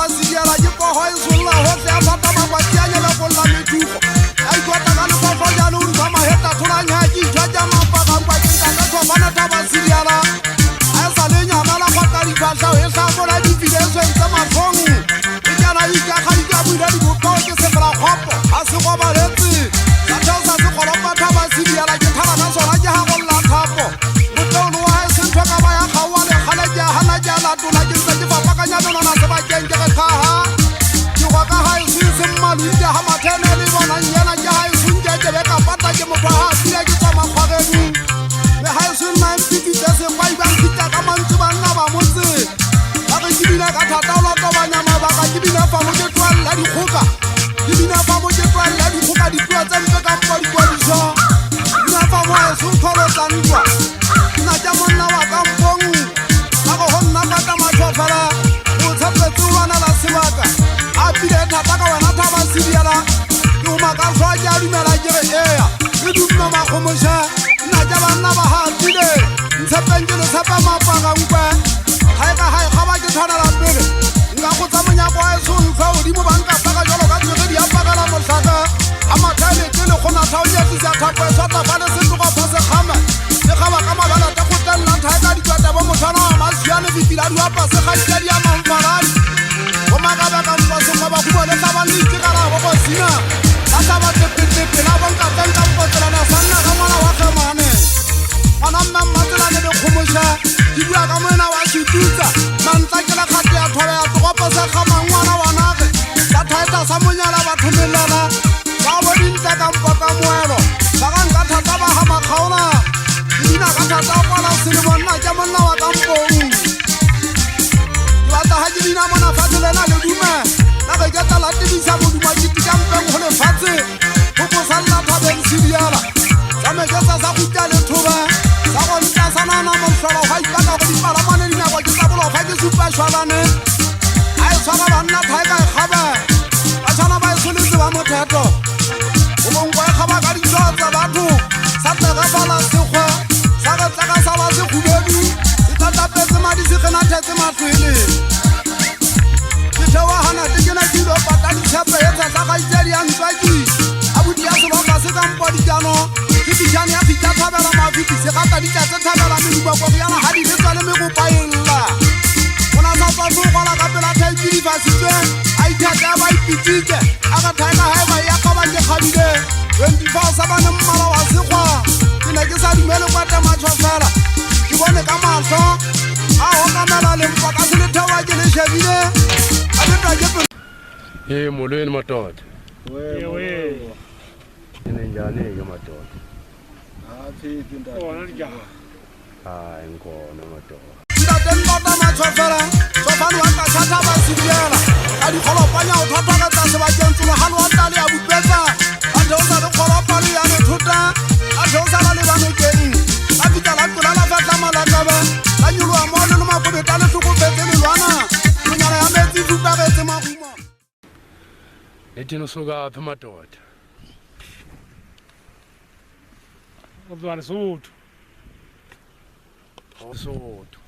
Sidiala ke go ho isolla ho tla fata makwati a nyela go la metugo ai go ta ka le fa ja no ba ma heta thola nya ki jaja mapa ka kwa ke ka go bana taba Sidiala ai sa le nya mala go ta di ba sa e sa mo la di file so ntse ma fongu ke jana I ka ga di ka buira di go ke se bra khopo a se go ba letsi sa tsa se go lo pa taba Sidiala ke thaba ka sona ke ha go la thapo go tlo wa se ntwa ka ba ya khawa le khala ja hana ja la tula ke se ke papa ka nya no na se ba ke ke kha ke wa ka ha se se malu ja ha ma thene le bona nyana ja ha se nje ke be ka pata ke mo ha sile ke tsa ma khagenu le ha se na mpiki tsa se kwa ba kitsa ka mantsi ba nna ba motse ba ke dibina ka thata la to ba nya ma ba ka dibina fa mo ke twa la di khoka dibina fa mo ke twa la di khoka di twa tsa mpe ka mpa di kwa di so dibina fa mo ha se kholo tsa ntwa na ja monna wa ka mpongu ba go honna ba ta ma tshofala o tshepe tsuwana la sebaka a pile thata ka wena thaba Sidiala ke o maka swa ja dumela ke re eya ke dumela ma khomosha na ja bana ba ha pile ntshepeng ke le tshepa mapaka nkwe ha ka ha ga ba ke thana la pele nga go tsamanya kwa e so ntwa o di mo banka saka jalo ka tswe di apaka la mohlaka a mathale ke le gona thaonya tsa thapa so ta ba le se tlo go phase khama le ga ba ka mabala ta go tella tha ka di tswa ta bo mothana wa masiane di tila di apa se ga tsa di ama mfaladi o maka ba ka mpa so ba go le ka ba le ikara go go sina ka sa ba te pete la bon ka tenta go tsela na sanna ka mwana wa ka mane mana mma tsela le khomosha di bua ka mona wa ditutsa mantla ke la khate ya thola ya go pa sa khama ngwana wa nage ka thaeta sa monyala ba thumelala ba bo dintla ka mpa ka moelo ba ka nka thata ba ha makhaona dina ka thata kwa la se le bona ja monna wa ka mpong ba ta ha dina mona fatlela le duma na ga ga ta la tibisa mo duma di tika mpeng go le fatse go go salla thabeng Sidiala sa me ka sa kutla le thoba sa go nta sana na mo hlola ha ika ka go di pala mane dina go ke sa bolo fa ke supa shwalane ai sa ba nna thai ka khaba ba tshwana ba se le ba mo thato o mo ngwa khaba ka di tsa batho sa tla ga bala se khwa sa ga tla ka sa ba se khubedu sa ta petse ma di se khana thetse matlwele ke thawa hana ke kena dilo patadi tshepe ya tsa ga itsedi ya ntswaki abuti ya se ba ka se ka mpodi jano ke dijane ya fitla thabela mafiti se ga ta di tsa thabela me diba go yana ha di le tsale me go paella ona sa tsa go gola ka pela thai di ba sitse ai thata ba ipitike aga thana ha ba ya ka ba ke khabile 24 sa bana mmala wa se kwa ke ne ke sa dumele kwa ta matshofela ke bone ka mahlo a ho kamela le mpa ka se le thawa ke le shebile a le tla ke molweni madoda we ine njani ke madoda aphithi ndaba ona nja hayi ngona madoda ntate mpata matshofela tsofana wa ka thata ba Sidiala a di kholopanya o thata ka tsa se ba kentsulo halo wa tale ya bupetsa a the o sa le kholopa le ya le thuta a the o sa la le ba mekeng a bitsa la tlola la fatla malakaba la nyulwa mo le no makobe ta le hlokopetse le lwana monyana ya metsi dupagetse magumo ethina usuka phi madoda ubuzwana suthu Osotho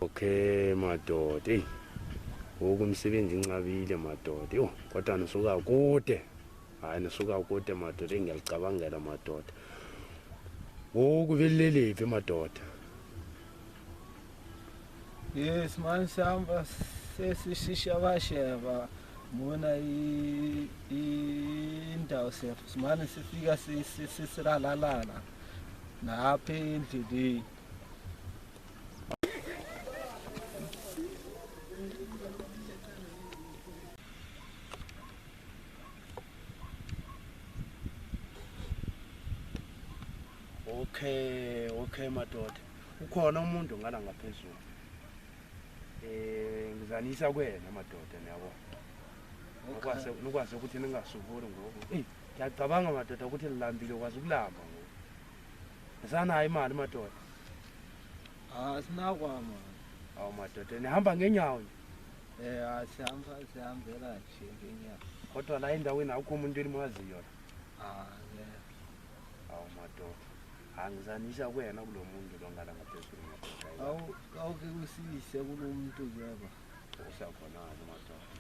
okay madoda okumsebenzi incabile madoda yo kodwa nisuka kude hayi nisuka kude madoda engiyacabangela madoda okuvelelevi madoda yes man sihamba sesishiyabasheba mona indawo simane sifika sisilalalala napha endleleni okay madoda ukhona umuntu ngala ngaphezulu ngizanisa kwena madoda yabo nokwazi ukuthi ningasuvuli ngoku ngiyacabanga madoda ukuthi nilambile ukwazi ukulamba ngoku asanayo imali madoda sinakwama awu madoda nihamba ngenyawo sihambela nje ngenyawo kodwa la endaweni akukho umuntu enimwaziyo yeah awu madoda angizanisha kwena kulo muntu longala ngaphezulu madoda awuke kusise kulo muntu yaba usakhonana madoda.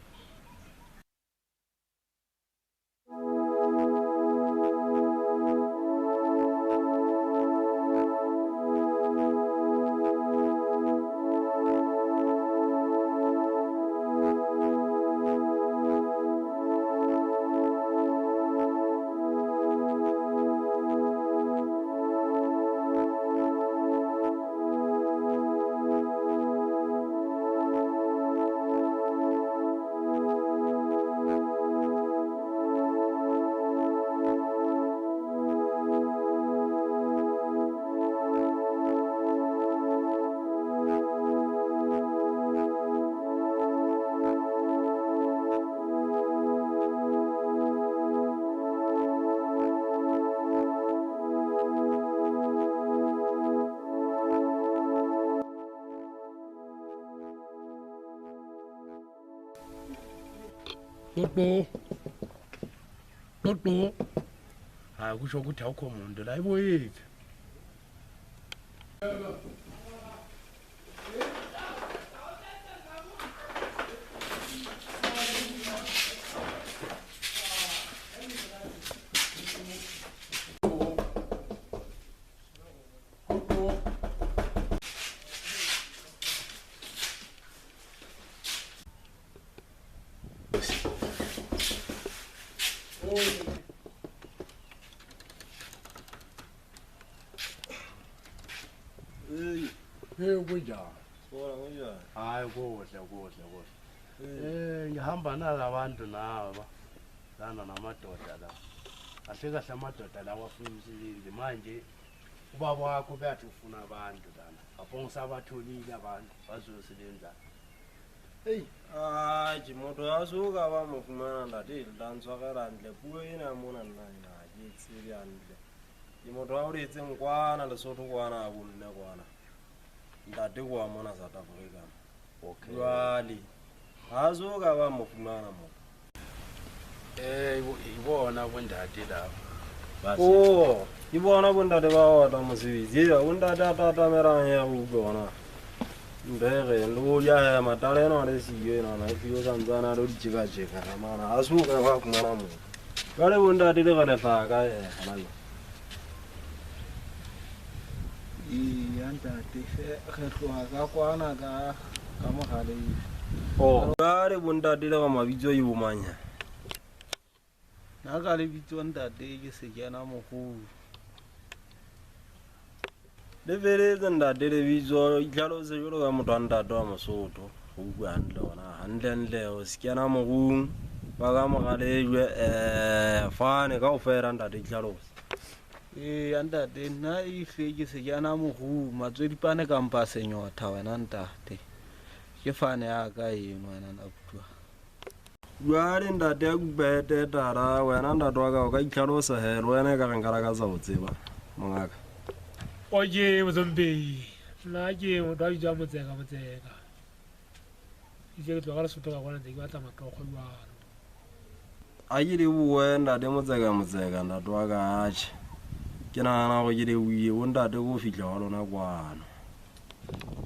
Toto. Hayi kusho ukuthi awukho muntu la iboyethu. Kunjani? Hayi kuhle. Ngihamba nalabantu naba lana namadoda la. Kahle amadoda lawa afuna umsebenzi manje ubaba wakho bathi ufuna abantu lana. Abongisabatholile abantu bazosebenza. Hey, moto yazuka bamufumana ndati lantswa karandle puo ina mona nna yetsiri andle. Imoto awuretse ngwana lesotho kwana abunne kwana. Ndati kwa mona South Africa. Okay. Wali. Azuka bamufumana mo. Ibona kwendati la. Oh, ibona kwendati bawata musibizi. Undati atatamera ya ubona. Mbere lo ya matale no lesiyo na ifiyo sanzana lo jiga mana asuka kwa kumana mo. Kale undati le kale fa ka hanayo. Andate kgetloga ka kwana ka mogale. Oh, ka re bondate le ga mabitso e bomanya. Na ka le bitso ntate ke se kena mogolo. Le veletse ntate le bitso itlhalose jalo ka motho a ntate wa Mosotho go bua hantle ona hantle o se kena mogong ba ka mogale fane ka o fera ntate itlhalose. Andate nna ife ke se kena mogolo matswedipane ka mpa senyotha wena ntate. Ke fane ya ka eno wena na bua. Jwale ntate ya kubete tara wena ntate wa ka o ka itlhalosa helo wena ka renkara ka tsa go tseba mongaka. Oye mzombe na ke o da ja motseka. Ise ke tloga re sotoga gona ntse ke batla matlogo jwalo. A ke le bue ntate motseka ntate wa ka atšhe. Ke nagana go ke le bue o ntate go fitlha wa lona kwana.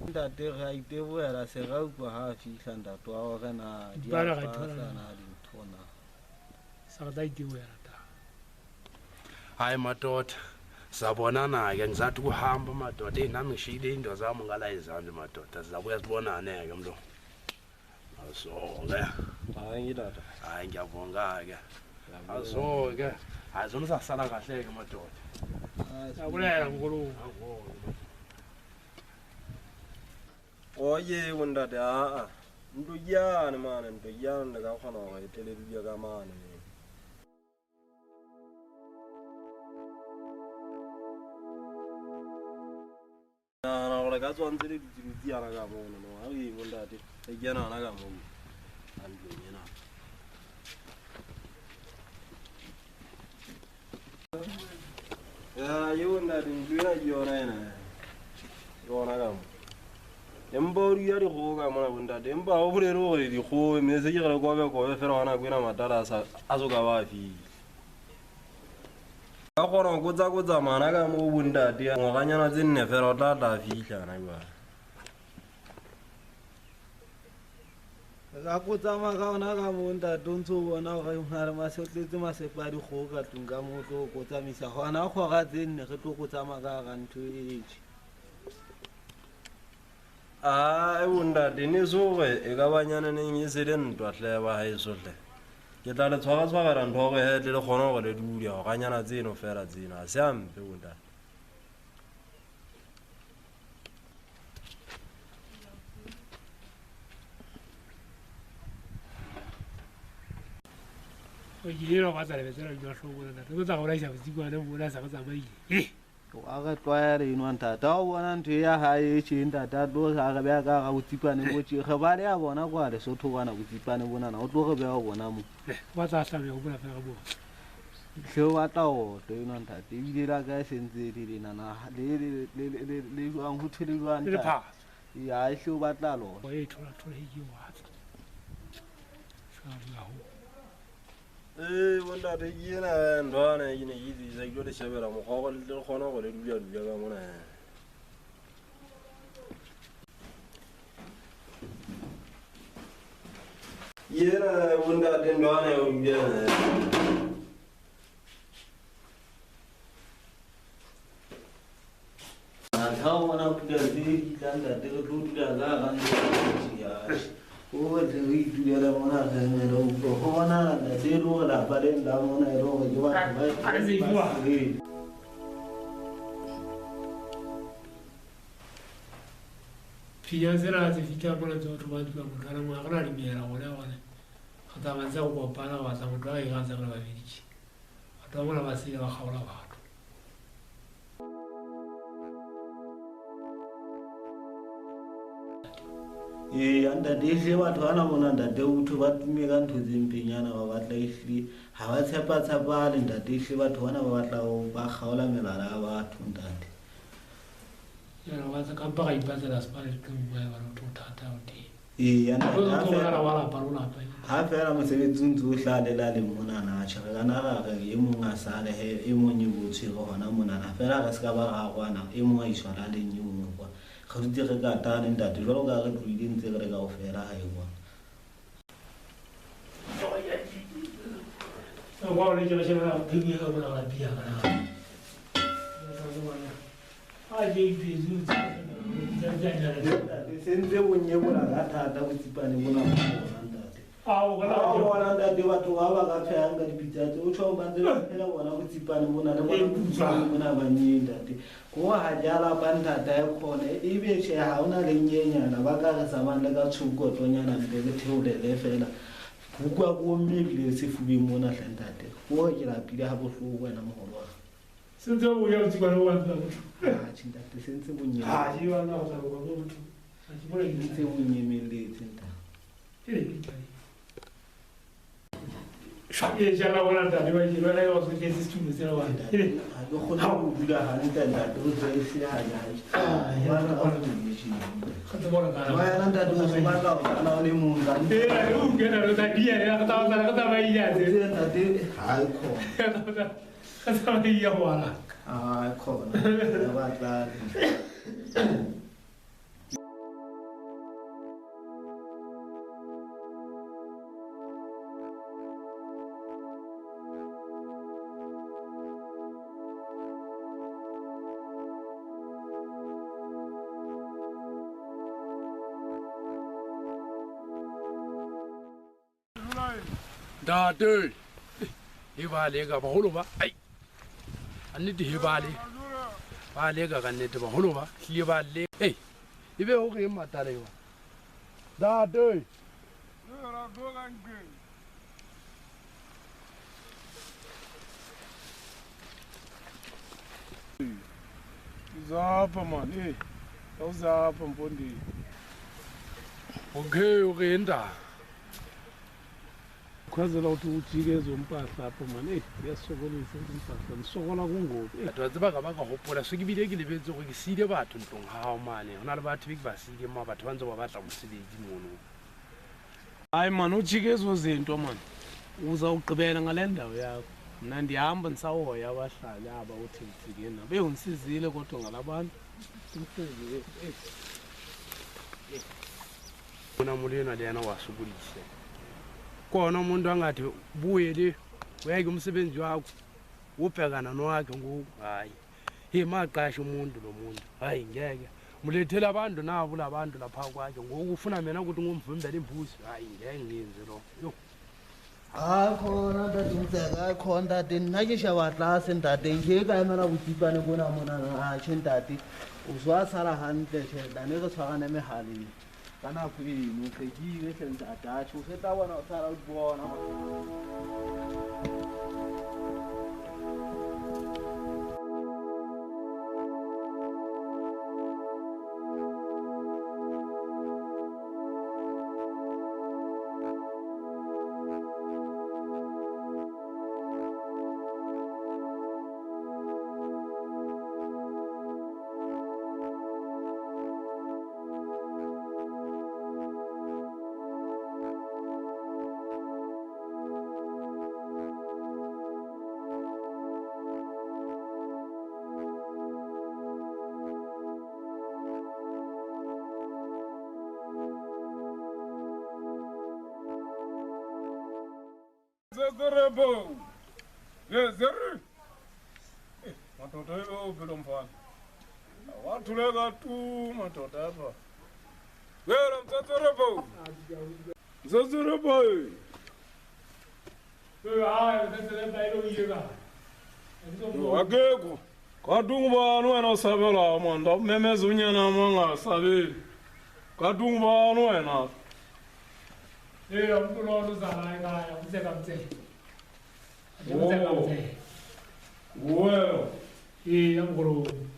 Ntate ga iteboela se ga ukwa ha fihla ntate wa go na di Bana a ga pasa ithola. na di thona. Sa ga itewela ta. Hayi madoda. Sabonana ke ngizathi kuhamba madoda nami ngishile into zami ngala izandla madoda sizabuya sibonane ke mlo. Aso-ke. Hayi ngitata. Hayi ngiyabonga-ke. Aso-ke. Hayi zona sasala kahle-ke madoda. Akulela ngokulu. Oye bondate nto yane mane nto yane ka kgona go eteledidia ka mane. Nagana gore ka tswantse le ditsiritsiana ka mono no ga eng bondate e kenana ka moo a ntlong ena. Ye bondate ntlo ena ke yona ena yona ka mo. Empa o dia dikgogo ka mona bondate empa o bolele gore dikgogo mme se ke gele kobe fela gona kwena matala a soka ba a file. ka kgona go kotsa mana ka mo bontate ngwaganyana tse nne fela o tla fitlhana jwale ka go tsama ka ona ka mo ntate o ntse o bona gore ngare masetletse masepa a dikgogo ka tlong ka mo tlo go tsamisa gona kgoga tse nne ge tlo go tsama ka ga ntho etse e bontate ne soge e ka banyananeng e se le ntwa tle ba gaeso tle ke tla le tshwara ntho go hetle le kgona go le dudia go ganyana tseno fela tseno a se ampe bontate Oye, no vas a ver, será yo solo una. Tú sabes ahora ya si cuando una saca zamai. to aga tlwaere eno ntate a o bona ntho ya gae e tšheng ntate a tlo ga ge bea ka ga botsipane mo tšee ge ba le a bona kwa lesotho bana botsipane bonana o tlo ge bea o bona mo Ba tsa tla go bona fela mo. hle o batla otlo eno ntate ebile la ka e sentse le lenana le jwang go thele jwang Le pa. ya e hle o batla lona Oye, thola hiyo wat. Sa la ho. bontate ke ena nthwana ke ne ke tsisa ke tlo le shebela mokgwa le kgona go le dudia ka mona ena bontate nthwana ya go dudia ga o bona pula tse di tlang ntate re tlo dula ka ga ntse o batle go itulela mona gemele o go bona ntate e le go lapa le nla mona e le gore ke batho Pia zera se fika bona tso tlo ba dula mo kana mo kana le mera gona gona. Ga ta ba tsa go kopana ba tsa mo tla e ga tsa ba biditse. Ba tla bona ba se ba gaola batho. ntate ehle batho bana mona ntate botho ba tume ka ntho tse mpenyana ba batla ehle ga ba tshepa-tshepale ntate ehle batho bana ba batla ba kgaola melala ya batho ntate Ya ba tsa ka pa ga ipatsela spale ke mo ya ba tlo thata o di. ha fela mosebetsi ntse o hlalela le monana tšhere kana gage e mongwe a sale he e mongwe bo tshwere gona monana fela ga se ka ba ga gwana e mongwe a iswala leng e mongwe kwa ga dutse re ka tane ntate jalo ka re tloile ntse re ka go fela ga e kwa Wa le jela jela pingi ga bona ga pia kana. Ai bizu sentse bonye bona ka thata botsipane bona ntate bona ntate batho ba ba ka pheyang ka dipitsa tse o tšho ba ntse ba phela bona botsipane bona le bona banyeng ntate ko ga jala ba ntata e kgone e be tšhe ga o na le nyenyana ba ka re samang le ka tšhokotlonyana mpe le theolele fela bukwa ko mmebile sefubeng mona hle ntate ko ke lapile ga bohloko wena mogolo wa sentse o ya botsipane wa ntla motho. ntate sentse bonye Ji wa na go go motho. Ji bona ke ntse bonyemeletse ntate e jala bona ntate ba jela le go se ke se studio se wa. ga ke kgone go dula gantle ntate o tswe e se hanyane Ga te bona kana. ba yana ntate o se batla go kana o le mong ka ntate O ke na re ta dia ya ta ba iya se. ntate ha e khona Ga ta ba iya wala. ha e khona ya batla Ntate e ba le ka bagolo ba ai a nnete he ba le ka nnete bagolo ba hlile ba le ei e be o re matale wa ntate Zapha man, awuzapha Mpondeni. okay o re enda Khazela ukuthi ujike ezompahla apho man, kuyasokolisa impahla, nisokola kungopi. batho ba tseba ka ba ka gopola so ke bile ke lebetse gore ke siile batho ntlong gao mane go na le batho be ke ba siile mo batho ba ntse ba batla mosebetsi mono Hayi man, ujike ezo zinto man. Uzawugqibela ngale ndawo yakho. Mna ndihamba ndisahoya abahlali aba uthengithekeni beyongisizile kodwa ngalabantu simsizile. Unamulina lena wasukulise khona umuntu angathi buye le uyeke umsebenzi wakho ubhekana nowakhe ngoku hayi maqasha umuntu lo muntu hayi ngeke mulethela abantu nabo labantu lapha kwakhe ngoku ufuna mina ukuthi ngumvimbele imbuzi hayi ngeke ngiyenze lo yo khona ntate Mtseka khona ntate nna ke sheba tlase ntate nke ka emela botsipane bona mona tjhe ntate o zwa sala hantle tjhe dane re tshwarane mehaleng ka nako eno tsekile hle ntate atjhe o feta bona o sala o bona Zerebo. Zerri. Matoto yo bilo mfana. Watu lega tu matoto hapa. Wera mzerebo. Zerebo. Agego. Kadungba no ena sabela manda memezunya na manga sabeli. Kadungba no ena. I'm going to say, well, I'm going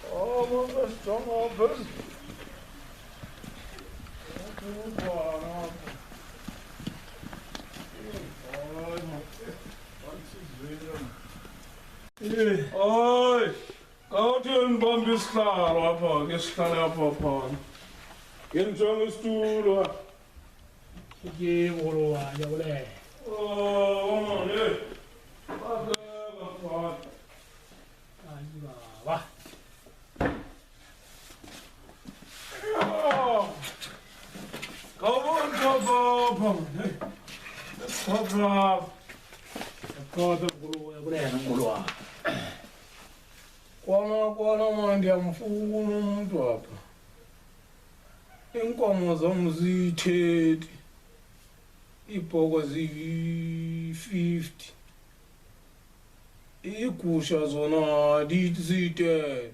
Oh, my strong open. Oi, go to and bomb this car up, get stand up upon. Get on the stool. Oh, come on, eh? Come on, Kwana manje amfuna umuntu apha. Inkomo zami zithethi. Ibhoko zi50. Igusha zona zite.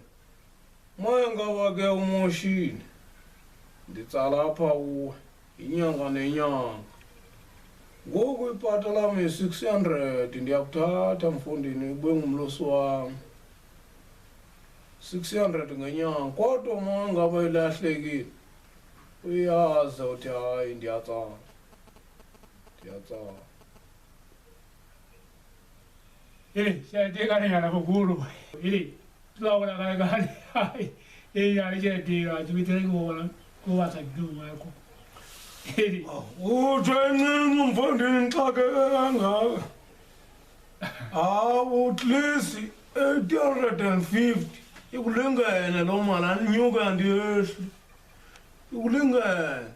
Moya ngaba ke umoshini. Nditsala apha uwe inyanga nenyanga. Ngoku ipata lami 600 ndiyakuthatha mfondini ube ngumlosi wami. 600 ngenyanga kodwa uma ngabe ilahlekile uyazi uthi hayi ndiyatsala. Siyadingana ngala kakhulu. Tulawula kangane. Siyadinga tubithele kubona kuba sakuduma yakho. Uthweni mfondini xake kangaka. At least 850 ikulingene lo mali anyuka ndiyehli. Ikulingene.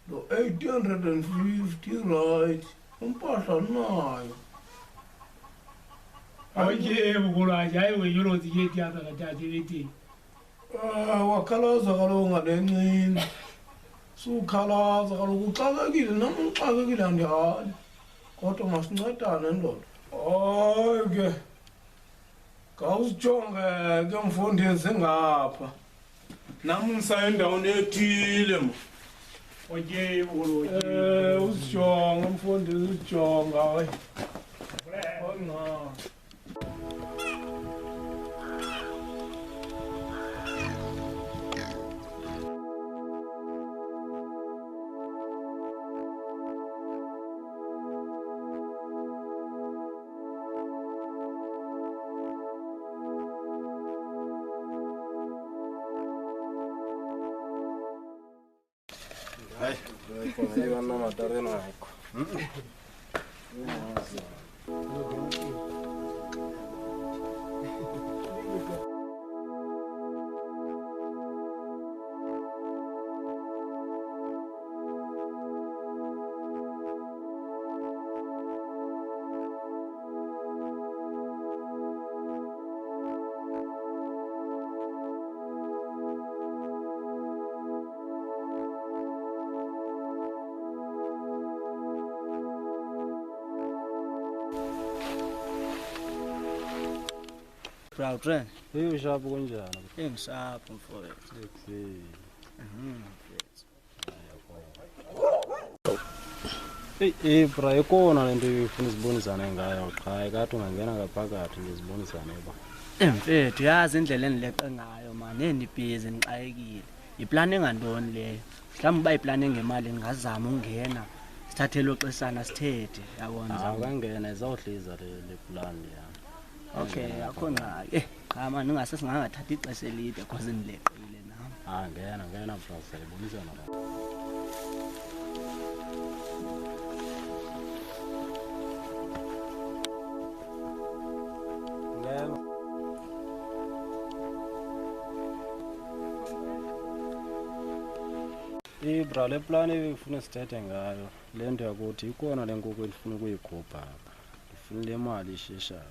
Lo 850 right. Umpahla nayo. Awuye bukulwaje hayi wenyolo ziyeti apha kathathe wakhalaza kaloku ngalencini. Sukhalaza kaloku uxakekile nami uxakekile andihali. Kodwa masincedane ndoda. Hayi ke. Kawusijonge ke mfondini singapha. Nami ngisayindaweni ethile ma. Oye bukulwaje. Usijonge mfondini usijonga hayi. Iba na matare na ko. Proud friend. Hiyo shapo kunjani? Engisapho mfowethu. Bra ikona lento ifuna sibonisana ngayo cha ekathi ungangena ngaphakathi ngizibonisane ba. Mfethu yazi indlela enileqe ngayo man enibhizi nixayekile. Iplan engantoni leyo? Mhlawumbe bayiplan engemali ngazama ungena. Sithathelo xesana sithethe yabona. Awukangena izawuhliza le plan leya. Okay, akho ngaki. Cha man ngase singangathatha ixesha elide because nileqile nami. Ngena bra sibonisana la. Bra le plan efuna sithethe ngayo lento yakuthi ikona lenkukhu elifuna ukuyikhupha apha ifuna le mali isheshayo.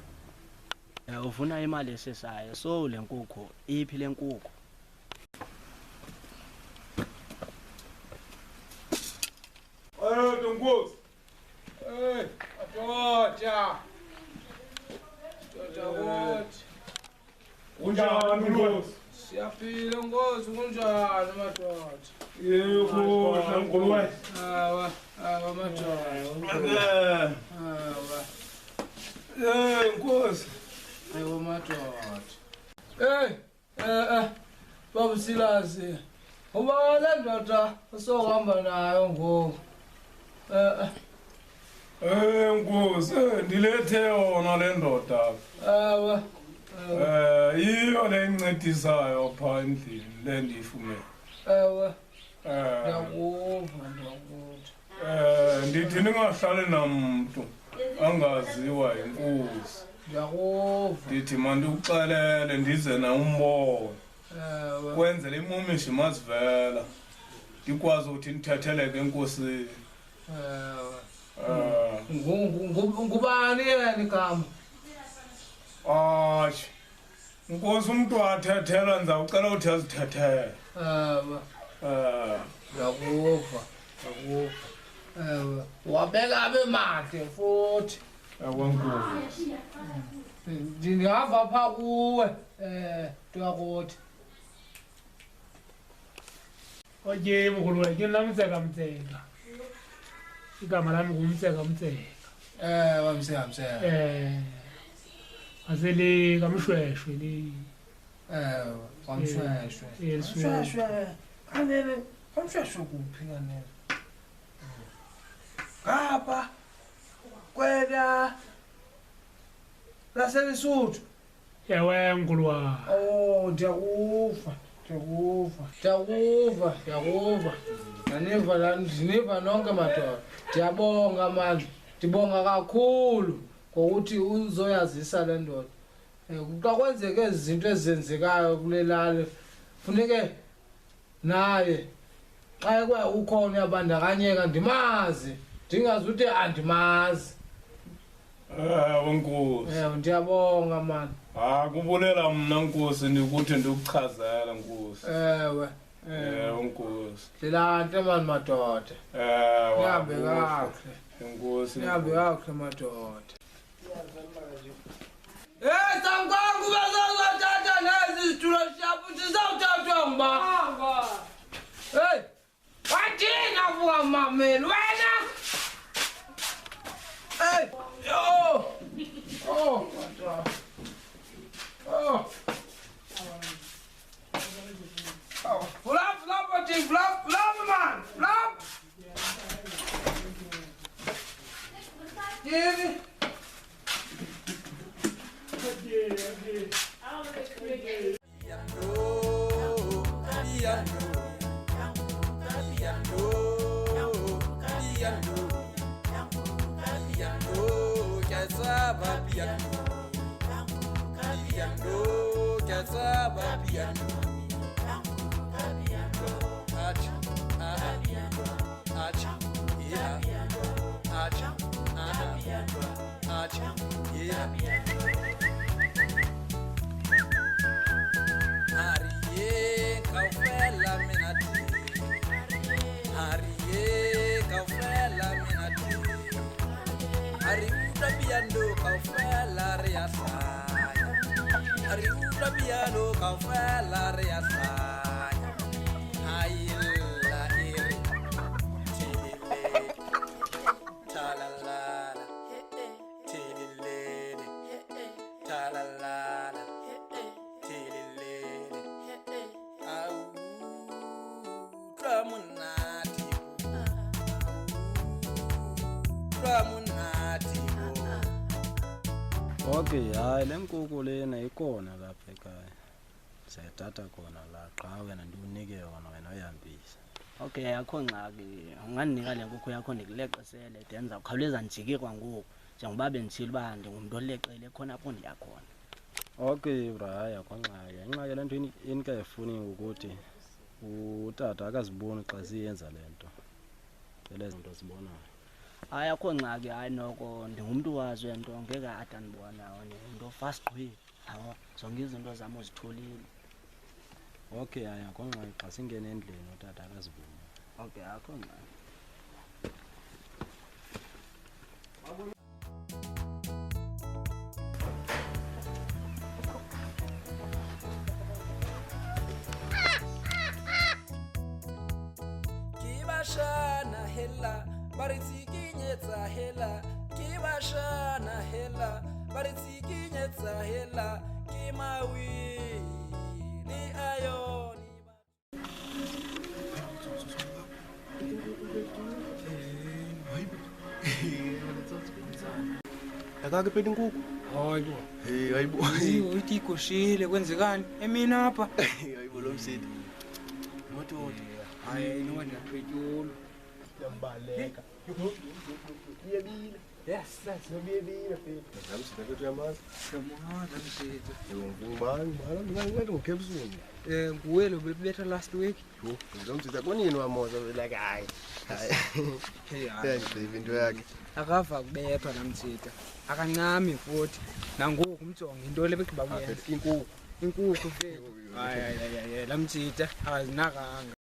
Ufuna imali eseshayo so le nkukhu iphi le nkukhu? Nkosi. Atoja. Unjani Nkosi? Siyaphila Nkosi, kunjani madoda? Yebo, ngolwazi. Hawa madoda. Nkosi. Yebo madoda. Baba Silazi. Uba le ndoda sohamba nayo ngoku. Nkosi, ndilethe yona le ndoda. Hawa. Iyo le incedisayo pha endlini le ndiyifumene. Hawa. Ndiyakuva. Ndithi ningahlali namntu angaziwa yinkosi. Ndiyakuva. Ndithi mandikuxelele ndize na umbone. Kwenzele imumishi mazivela. Ndikwazi ukuthi nithetheleke enkosini. Ngubani yena igama? Ashi. Nkosi umuntu wathethela ndizawucela uthi azithethele. Ndiyakuva. Wabeka abe mahle futhi. Nkosi. Ndingava pha kuwe. Ndiyakuthi. Oye mkhulu wethu namtseka. Igama lami ngumtseka. Wamseka. Asele kamshweshwe le. Wamshweshwe. Yeswe. Kanene, wamshweshwe kuphi kanene? Ngapha. Kwena. Laselisuthu. Yawe mkhulu wa. Oh, ndiyakuva. Ndiniva nonke madoda. Ndiyabonga manje. Ndibonga kakhulu ngokuthi uzoyazisa le ndoda. Xa kwenzeke ezi zinto ezenzekayo kule lali funeke naye xa ukhona uyabandakanyeka ndimazi. Ndingazi ukuthi andimazi. Nkosi. Ndiyabonga mani. Kubulela mna Nkosi ndikuthi ndikuchazela Nkosi. Nkosi. Ndilanhle mani madoda. Nihambe kakuhle. Nkosi. Nihambe kakuhle madoda. Sankongo bazothatha nezi zitulo shaphu sizawuthathwa ngba. Wathina vuka mameli wena. Flap, man. Flap. Give it. Okay, hayi le nkukhu lena ikona lapha ekhaya. Sayithatha khona la qha wena ndikunike yona wena uyambisa. Okay, akho ngxaki. Ungandinika le nkukhu yakho ndikuleqisele denza ukhawuleza njike kwangoku. Njengoba benditshila uba ndingumuntu oleqele khona apho ndiyakhona. Okay, braya akho ngxaki. Inxaki le nto inikayifuni ukuthi utata akaziboni xa siyenza le nto. Phela izinto zibonayo. Hayi akho ngxaki, hayi noko ndingumntu wazo into ngeke ade ndibona into fast gqi. Hawo, zonke izinto zami uzitholile. Okay, hayi akho ngxaki xa singene endlini utata akaziboni. Okay, akho ngxaki. Kibashana hela baritikinyetsa hela kibashana hela baritikinyetsa hela kimawi ni ayoni Akakephethe inkukhu. Hayibo. Hayibo. Uthi ikoshile kwenzekani? Emina apha. Hayibo lo msidi. Moto. Hayi nona phethulu. Yambaleka. Iyabile. Yes, that's no biyebile phela. Ngamsida kwethu yamazi. Siyamaza msidi. Ngubani? Ngathi ngukepsuni. Nguwe lo bebetha last week. Yo, ngizomsida konini wamoza like hayi. Hey, Ngiyagqiba into yakhe. akava kubethwa namthita akancami futhi nangoku umjonge into lebegqiba kuyenza inkukhu mfethu hayi lamthita akazinakanga.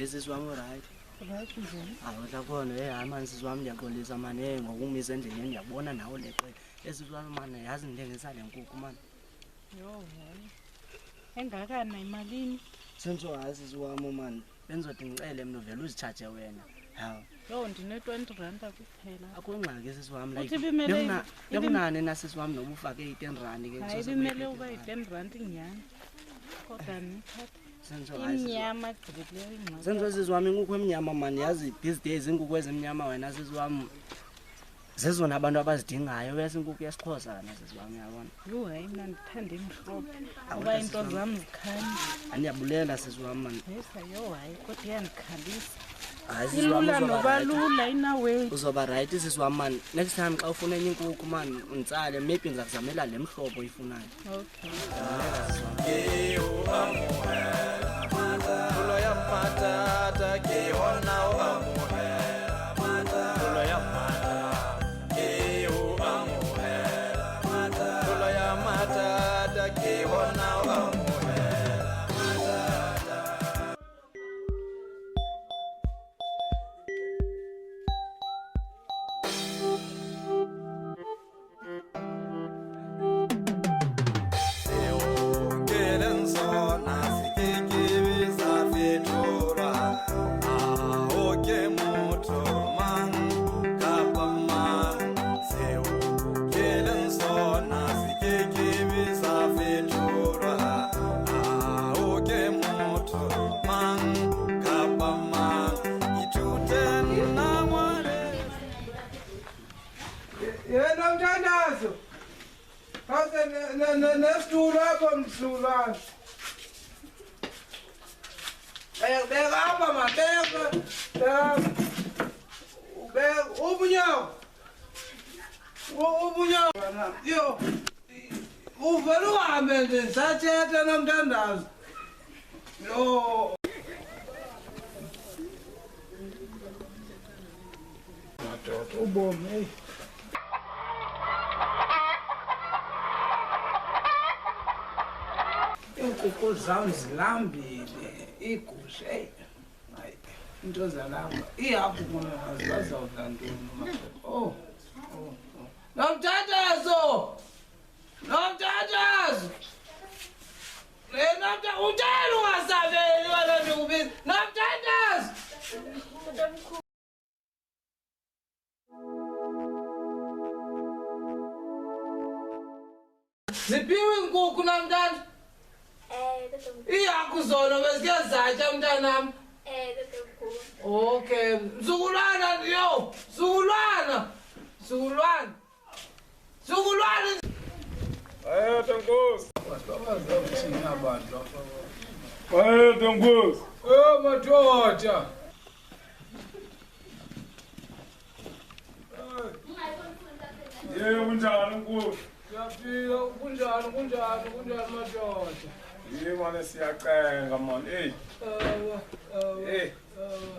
Sisi wami right. Right nje. Awudla khona hayi manje sisi wami ngiyaxolisa manje ngokumisa endleleni ngiyabona nawe leqe. Sisi wami manje yazi ngilengisa le nkukhu manje. Yo hayi. Engakana imalini? Senzo hayi sisi wami manje. Benzothi ngicele mina vele uzicharge wena. Hawo. Yo ndine 20 rand kuphela. Akungxaki sisi wami like. Yakunani na sisi wami noba ufake i10 rand ke hayi bimele uba i10 rand inyanga. Kodwa nithatha imnyama gqibileyo ingxaki. Senzo sisi wami inkukhu emnyama manje yazi these days inkukhu ezimnyama wena sisi wami zezona abantu abazidingayo bese inkukhu yesiXhosa na sisi wami yabona. Yo hayi mina ndithanda imhlophe. Ngoba into zami zikhanya. Aniyabulela sisi wami manje. Yes yo hayi kodwa iyandikhalisa. Hayi sisi wami uzoba inawe. Uzoba right sisi wami man. Next time xa ufuna enye inkukhu man untsale maybe ngizakuzamela le mhlobo oyifunayo. Okay. Matata ke ona amuhela matata ya matata ke amuhela matata ya matata ke ona amuhela matata Lula. Bega apa ma bega. Bega ubunya. Ubunya. Yo. Uvelu amenze sathetha nomthandazo. Yo. Madoda ubomi. Iinkukhu zam zilambile, iigusha hayi into zalamba iihagu kona azibazawudla ntoni madoda. Nomthandazo! Nomthandazo! Utshela ungasabeli wena ndikubiza. Nomthandazo! Ziphiwe iinkukhu namntana? Iihagu zona beziyazatya mntanam. Okay, mzukulwana yo, mzukulwana. Mzukulwana. Mzukulwana. Nkosi. Bazawuthini abantu lapha? Nkosi. Madoda. Kunjani Nkosi? Siyaphila, kunjani madoda? Mane siyacenga mani.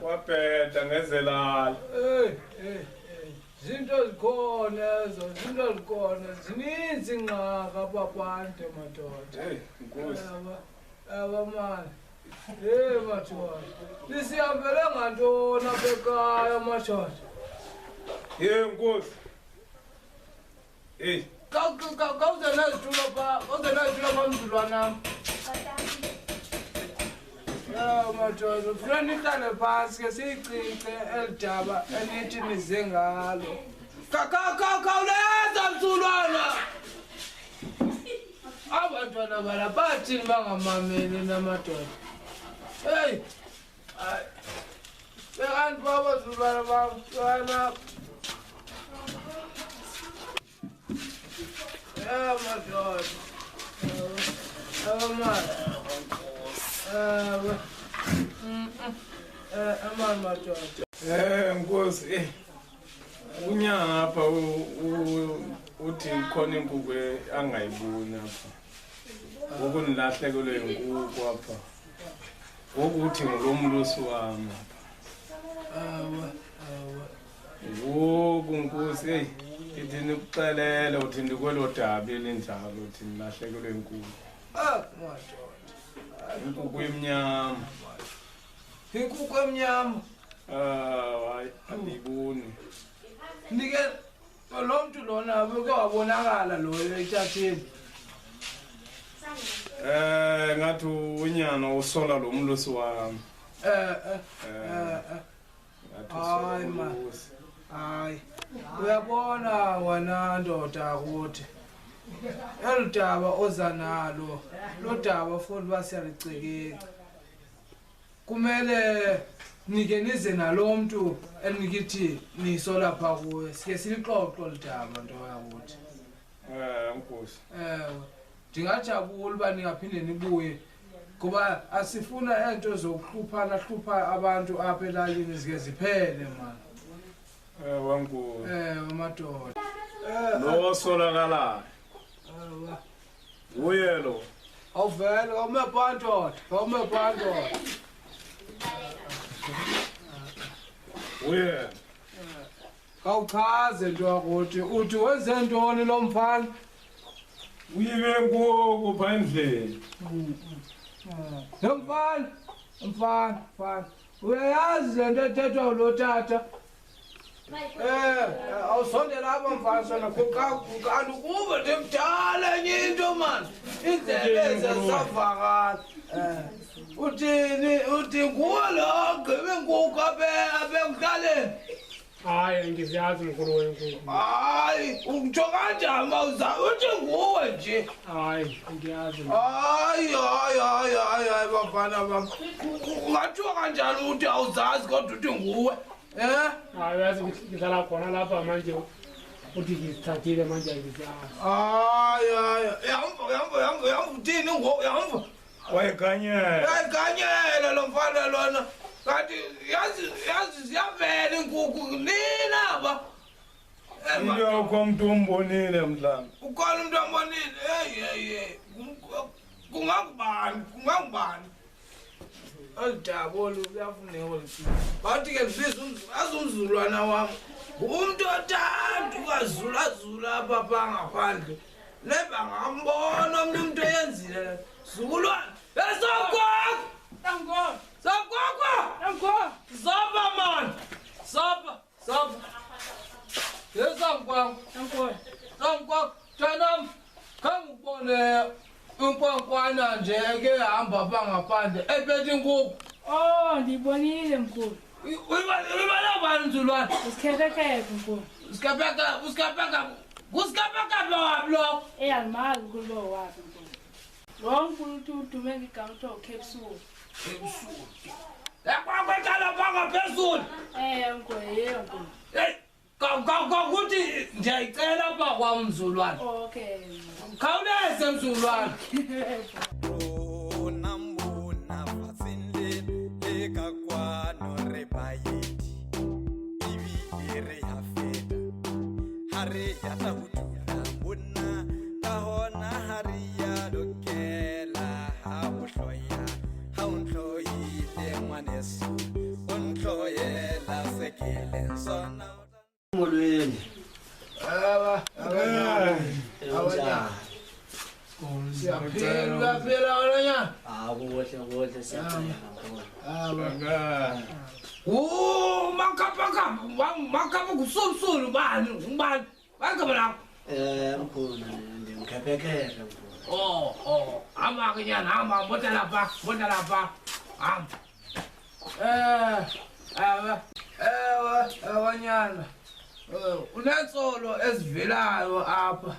Wabheda ngezelala. Zinto zikhona ezo, zinto zikhona. Zininzi ingxaka apha phandle madoda. Nkosi. Mani. Madoda. Nisihambele ngantoni apha ekhaya madoda? Nkosi. Kawuze nezitulo phaa mzulwanam. Madoda, funa nihlale phantsi ke siyicince eli daba enithi nize ngalo. Khawuleza mzulwana! Abantwana bala bathini bangamameli namadoda? Heyi! Bekanti babazulwana bam, hlwana. Madoda. Mani. Amani madoda. Nkosi. Unyanga apha uthi khona inkukhu angayiboni apha. Ngoku nilahlekelwe yinkukhu apha. Ngoku uthi ngulomlusi wami apha. Ngoku Nkosi, ithi nikuxelele uthi ndikwelo dabi elinjalo uthi nilahlekelwe yinkukhu. Madoda. Inkukhu emnyama. Inkukhu emnyama? Hayi, andiyiboni. Ndike lo mntu lona uke wabonakala loyo etshatheni. Ngathi unyana usola lo mlusi wami. Hayi ma. Hayi. Uyabona wena ndoda ukuthi eli daba oza nalo, lo daba futhi basiyalicekela. Kumele nike nize nalo mntu enikithi nisola pha kuye. Sike silixoxe eli daba nto yakuthi. Nkosi. Ndingajabula uba ningaphinde nibuye ngoba asifuna ento zokuhlupha abantu apha elalini zike ziphele mani. Nkosi. Madoda. Lo solakalayo. Uye lo. Awuvele awume phantoda, awume phantoda. Uye. Kawuchaze nto yakuthi uthi wenze ntoni lo mfana? Uyibe nkukhu pha endlini. Lo mfana. Uyayazi le nto ethethwa ulo tata? Awusondela apha mfana sona kanti ukuba ndimdala enye into mani. Indlebe zesavakala. Uthi nguwe lo ogqibe inkukhu apha ekuhlaleni? Hayi, ngiziyazi mkhulu wenkukhu. Hayi, utsho kanjani uthi nguwe nje? Hayi, ngiyazi. Hayi, bafana bam. Ungathiwa kanjani uthi awuzazi kodwa uthi nguwe? Hayi, uyazi ngihlala khona lapha manje. uthi ngizithathile manje ngizazi yamva uthini yamva wayiganyela lo mfana lona kanti yazi ziyavela inkukhu ninaba into yakho mntu umbonile mhlawumbi ukhona umntu ambonile hey kungangubani olidabolo kuyafuneka bathi-ke azumzulwana wami umntu othanda ukazulazula apha ngaphandle nebangambona omnye umntu eyenzile zukulwana esakwaku Sepa man Sepa esakwaku tanam khangubone unkwankwana nje ke hamba apha ngaphandle ephethe inkukhu ndiyibonile mkhulu uyibona bani nzulwana usikhephekhephe mkhulu kusikhephekhephe waphi lokho andimazi mkhulu lo waphi mkhulu lo mkhulu uthi udume ngegama kuthiwa uCapsule yakwakwekala pha ngaphezulu mkhulu yiyo mkhulu kakuthi ndiyayicela apha kwam mzulwana okay khawuleze mzulwana nambona fatsinde le ka kwano re bayeti ibile re ya feta hare ya ta hutula monna ka hona hari ya lokela ha bohloya ha untloile ngwaneso untloyela sekele sona molweni siyaphela olanyana kuhle siyaphela makhapha kusulsulu ubani wangaba lapho mkhulu ndimkhephekhephe mkhulu hamba ke nyana hamba mbota lapha hamba ewe nyana unensolo ezivelayo apha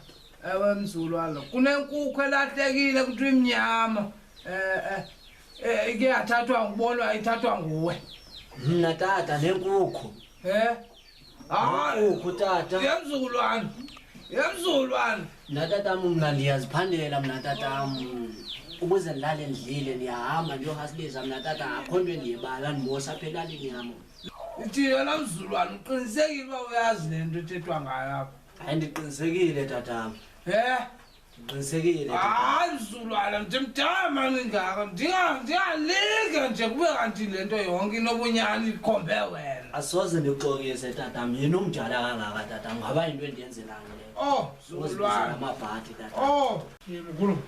ewe mzulwana kunenkukhu elahlekile kuthiwa imnyama ike yathathwa ngubonwa ithathwa nguwe mna tata nenkukhu hayi tata yemzulwana mna tatam mna ndiyaziphandela mna tatam ukuze ndilale ndidlile ndiyahamba ndiyohasibiza mna tata akho nto endiyibala ndimosa apha elalini yam ithi yena mzulwana uqinisekile uba uyazi le nto ethethwa ngayo apha hayi ndiqinisekile tatam ndiqinisekile hayi mzulwana ndimdama ngingaka ndingalika nje kube kanti le nto yonke inobunyani ikhombe wena asoze ndixokise tatam yena umdala kangaka tatam ngaba yinto endiyenzelayo leyo mzulwana amabhati tatam mkhulu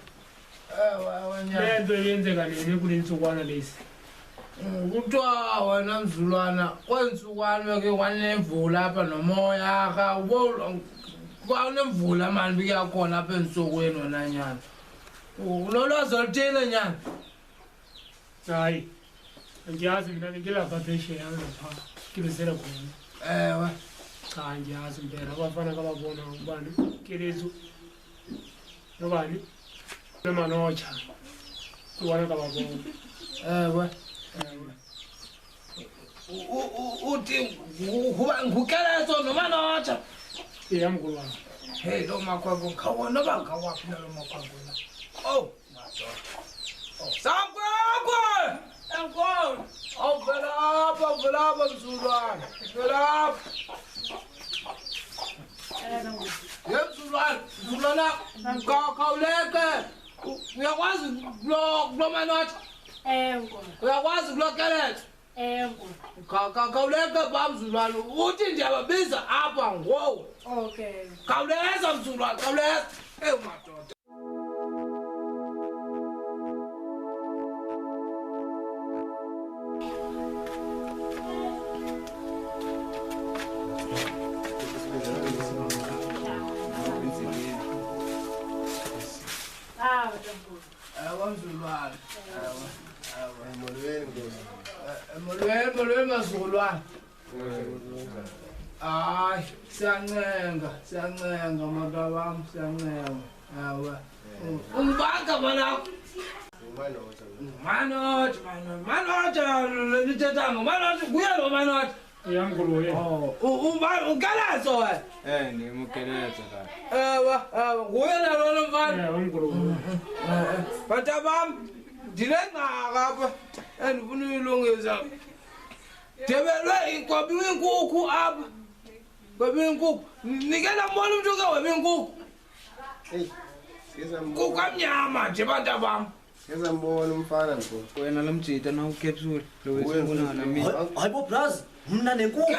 le nto yenzeka nini kule ntsukwana lezi kuthiwa wena mzulwana kwentsukwana ke kwanemvula apha nomoya kwanemvula mani bikuyakhona apha entsukweni wena nyana unolwazi oluthile nyana hayi andiyazi mina bengilapha phesheya lapha kibisela khona ewe cha andiyazi mpela abafana kababona ubani kelezo nobani nomanotsha kuwana kababona ewe uthi ngukeleso nomanotsha mkhulu wami hey lo makwakho ngawona noba ngawaphi nalo makwakho madoda Samkwakho enkolo awuvelapha mzulwana velapha mzulwana khawuleke uyakwazi kulo manotha uyakwazi kulokeletha khawuleke ba mzulwana uthi ndiyababiza apha ngowo khawuleza mzulwana khawuleza madoda Molweni mazukulwana. Hayi, siyancenga maka wami, siyancenga. Hawa. Ungibanga manakho. Manotha, lithetha ngomanothi, kuye lo manotha. Yamgulu ye. Ukalazo we. Ndimukelezo ka. Nguye nalo mfana. Yamgulu. Batabam ndilenqaka apha endifuna uyilungisa. Debelwe ikwabiwe inkukhu apha. Kwabiwe inkukhu. Nikela mbona umuntu ke webe inkukhu. Kukamnyama nje bantabam. Ngizambona umfana nje. Wena lomjita na ukepsule lo wesibona na mina. Hayibo bras, mna nenkukhu.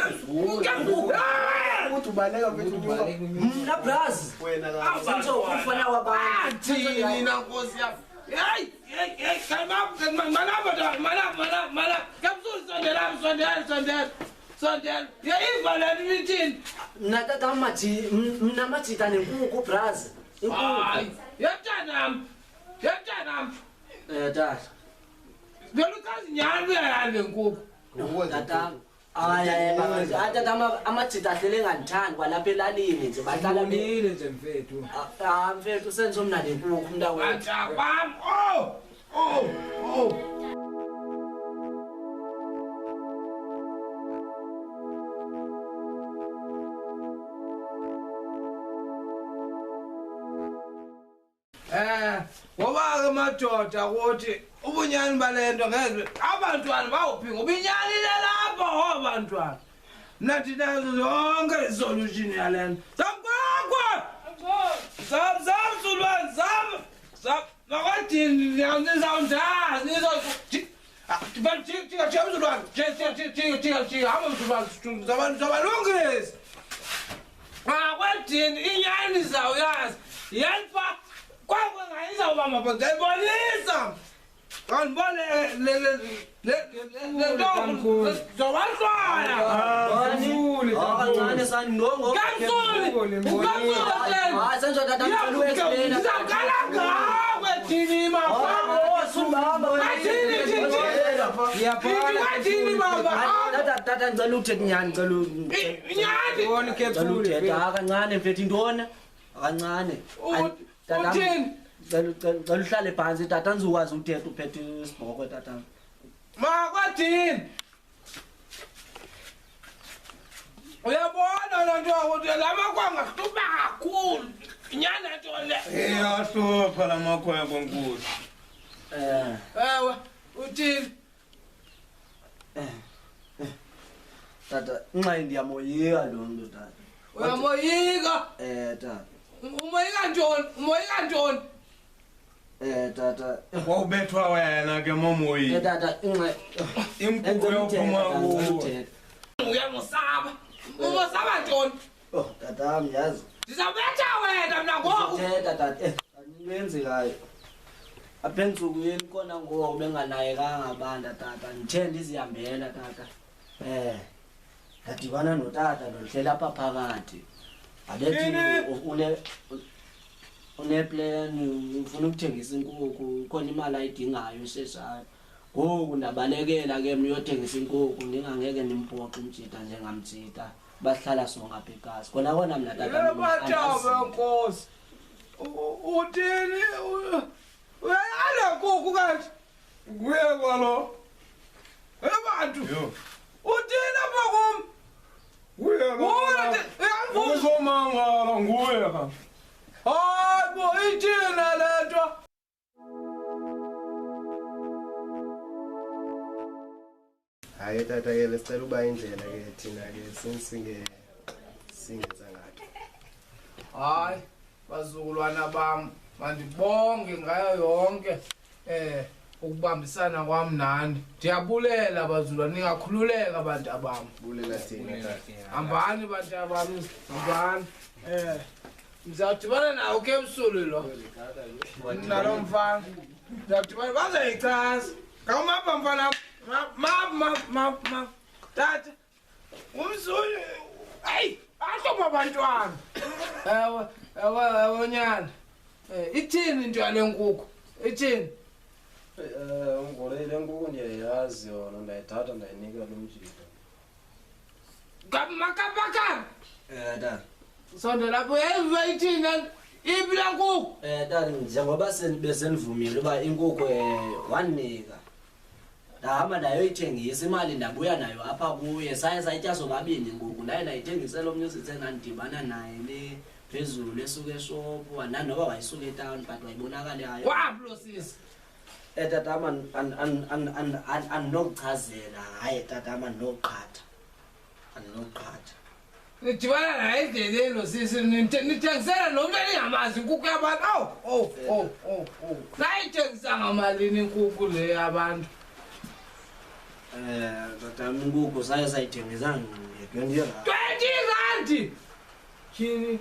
Uthi ubaleka mfethu unyuka. Mna bras. Wena la. Senzo ukufana wabantu. Thini na nkosi yami. Hey, mana. Kapsul sondela. Ya ivala mithini. Mna tata mna machita nenkukhu bras. Hayi, yatanam. Tata. Belukazi nyani uyayale nkukhu. Tata. Tata amachita ahlele ngandithandi kwalapha elalini nje bahlala Bonile nje mfethu. Mfethu senzo mna nenkukhu mntakwethu. Batabam. Ngoba ke madoda ukuthi ubunyani balento ngeke abantwana bawuphinga ubinyani lapha abantwana nathi nazo zonke isolution yalento samkwakwa Sulwan sam nakadini nizawundazi tika Sulwan zabalungisa akwadini inyani zawuyazi yelfa kwakwe ngayizawuba mabhangayibonisa kanibone zobantwana kancane sanongo senzo tata ngizawukala ngawe thini tata ngicela uthetha inyani ngicela kancane mfethu intoni kancane Ngicela uhlale phansi tata ngizokwazi uthetha uphethe isibhoko tata. Makwathini. Uyabona lento ukuthi lamakwanga kuhlupa kakhulu. Inyana nto le. Yahlupha lamakhwenkwe nkulu. Ewe, uthini? Tata, nxa ndiyamoyika lo nto tata. Uyamoyika? Tata. Umoyika ntoni? Tata. Wawubethwa wena ke momoyi. Tata, imkukhu yophuma kuwe. Uyamosaba. Umosaba ntoni? Tata, ngiyazi. Ndizabetha wena mna ngoku. Tata, aniyenzekayo. Apha entsukuyeni khona ngoku benganayekanga abantu tata. Ndithe ndizihambela tata. Ndadibana notata nohlela apha phakathi. Abethi uneplan ufuna ukuthengisa inkukhu khona imali ayidingayo eseshayo. Ngoku ndabalekela ke mina uyothengisa inkukhu ndingangeke nimphoxe umjita njengamjita bahlala songapha ekhasi khona kona mina tata bathabe nkosi uthini uyala nkukhu kanti kuye kwalo abantu uthini apha kum Uzomangala nguye ka. Hayibo ithina lento. Hayi tata ke lesicela uba indlela ke thina ke singenza ngathi. Hayi bazukulwana bam mandibonge ngayo yonke ukubambisana kwami nani. Ndiyabulela bazulwana ningakhululeka abantu abami. Bulela thina. Hambani bantu abami, hambani. Ngizadibana nawo ke emsulu lo. Nalo mfana. Ngizadibana bazayichaza. Ngawumapha mfana. Ma. Tata. Umsulu. Hey, ahloma abantwana. Ewe nyana. Ithini into yale nkukhu? Ithini? Ngolele nkukhu ndiyayazi yona ndayithatha ndayinika lo mjita. Makapaka. Tata. Sonto lapho yeva ithini iphi la nkukhu? Tata njengoba besenivumile uba inkukhu wanika. ndahamba ndayoyithengisa imali ndabuya nayo apha kuye saye sayitya sobabini ngoku ndaye ndayithengisela omnye usithe ndandidibana naye le phezulu esuke eshophu andanoba wayisuka etawuni but wayibonakalayo waplo sisi tatama andinokuchazela hayi tatama andinoqhatha nidibana naye endleleni lo sisi nithengisela nomntu eningamazi inkukhu yabantu nayithengisa ngamalini inkukhu le yabantu tatama inkukhu saye sayithengisa nge-20 rand 20 rand tyhini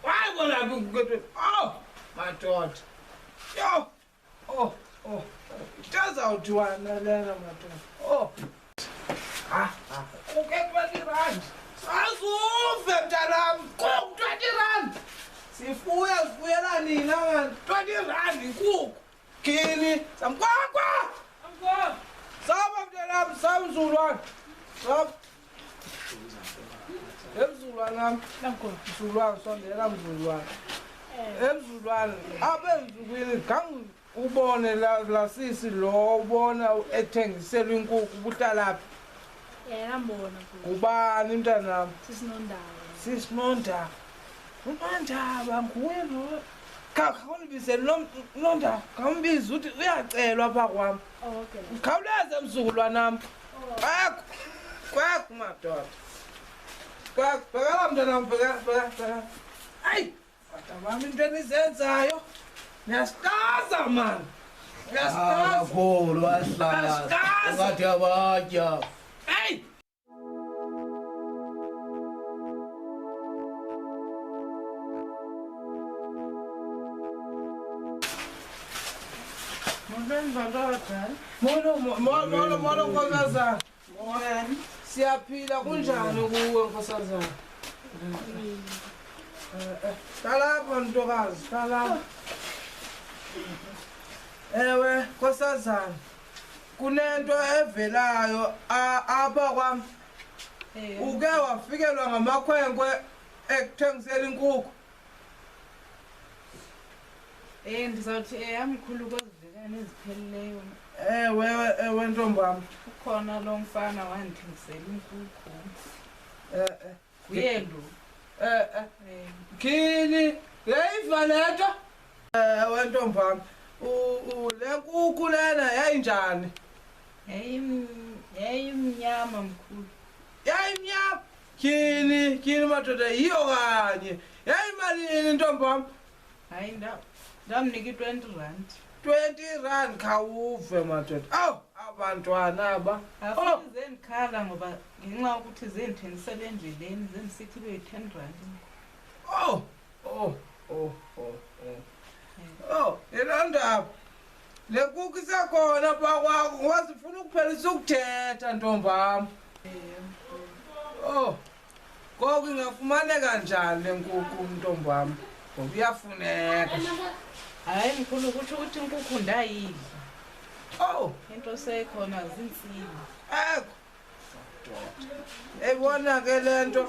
wayibonaphi inkukhu madoda yo itazawuthiwana lena madoda kuke 20 rand sazuve mntanam kuku 20 rand sifuyela nina mani 20 rand inkukhu kini samkwakwa saba mntanam samzulwana emzulwana mzulwana sondela mzulwana emzulwana apha emzukwini gange ubone la sisi lo ubona ethengiselwa inkukhu ubuhlalaphi yayambona kubani mntanam sisinondaba unondaba nguye lo khawulibizele nondaba ngambiza uthi uyacelwa apha kwam khawuleze mzukulwanam kwekho madoda bhekela mntanam bhekela hayi badabam into enizenzayo niyasitaza mani kakhulu wahlala ungathi abatya heyi molo nkosazana siyaphila kunjani kuwe nkosazana talapha ntokazi talapha ewe nkosazana kunento evelayo apha kwam uke wafikelwa ngamakhwenkwe ekuthengisela inkukhu ndizawuthi eyamkhulu kwezivelane ezipheleleyo ewe ntombam ukhona lo mfana wandithengisela inkukhu nguye lo khini leyivaleta ewe ntombam le nkukhu lena yayinjani yayimnyama mkhulu yayimnyama tyhini madoda yiyo kanye yayimalini ntombam hayi ndamnika i-20 rand 20 rand khawuve madoda awu abantwana aba afuni zendikhala ngoba ngenxa yokuthi zendithengisele endleleni zendisithi be-10 rand yiloo ndaba le nkukhu isekhona phaa kwakho ngoba zifuna ukuphelisa ukuthetha ntombam ngoku ingafumaneka njani le nkukhu ntombam ngoba iyafuneka hayi mkhulu kutsho ukuthi inkukhu ndayidla into sekhona zintsini eyibona ke le nto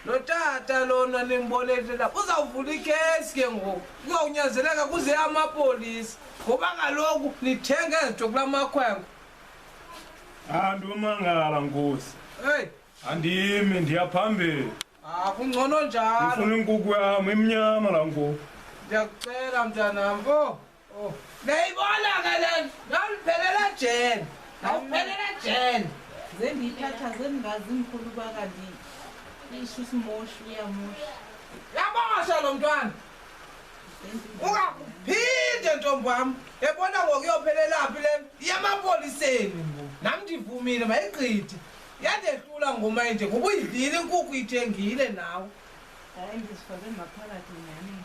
lo tata lona nimbonele lapho uzawuvula ikhesi ke ngoku kuzawunyanzeleka kuze amapolisa ngoba kaloku nithenga ezinto kula makhwenkwe andumangala nkosi heyi andimi ndiyaphambili kungcono njalo ndifuna inkukhu yam imnyama laa nkukhu ndiyakucela mntanam nayibona ke le nto nawuliphelela jeni nawuphelela jeni zendiyithatha zendingazi mkhulu uba kanti isisimoshi uyamosha yamosha lo mntwana ungaphinde ntombam ebona ngokuyophelelaphi le yamapoliseni ngoku nam ndivumile mayigqithi yandehlula ngoma nje ngoba uyidlile inkukhu uyithengile nawe hayi ndizifake ngaphakathi nyani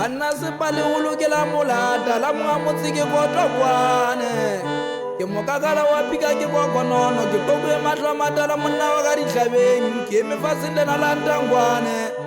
annasipale ulukela molata la monga motse ke kotokwane ke mokakala wa phika ke bokonono ke tokwe matlo matala monna wa ka ditlhabeng ke emefasendena la ntangwane